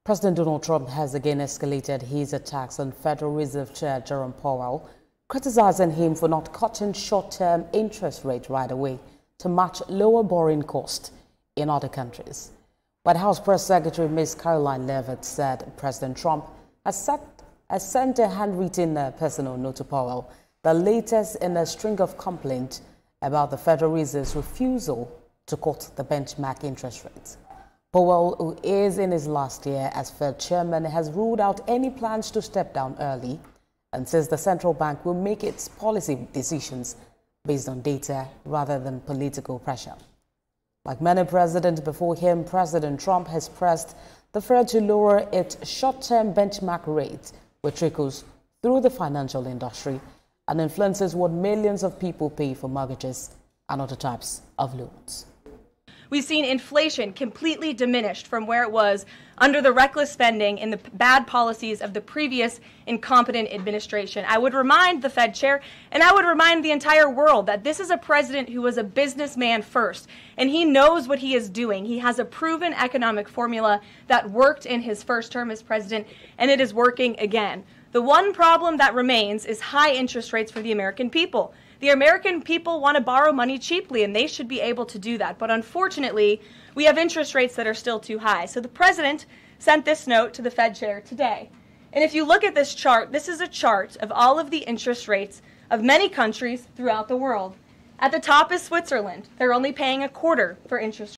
President Donald Trump has again escalated his attacks on Federal Reserve Chair Jerome Powell, criticizing him for not cutting short-term interest rate right away to match lower borrowing costs in other countries. White House Press Secretary Ms. Caroline Leavitt said President Trump has sent a handwritten personal note to Powell, the latest in a string of complaints about the Federal Reserve's refusal to cut the benchmark interest rate. Powell, who is in his last year as Fed chairman, has ruled out any plans to step down early and says the central bank will make its policy decisions based on data rather than political pressure. Like many presidents before him, President Trump has pressed the Fed to lower its short-term benchmark rate, which trickles through the financial industry and influences what millions of people pay for mortgages and other types of loans. We've seen inflation completely diminished from where it was under the reckless spending and the bad policies of the previous incompetent administration. I would remind the Fed chair, and I would remind the entire world, that this is a president who was a businessman first, and he knows what he is doing. He has a proven economic formula that worked in his first term as president, and it is working again. The one problem that remains is high interest rates for the American people. The American people want to borrow money cheaply, and they should be able to do that. But unfortunately, we have interest rates that are still too high. So the president sent this note to the Fed chair today. And if you look at this chart, this is a chart of all of the interest rates of many countries throughout the world. At the top is Switzerland. They're only paying a quarter for interest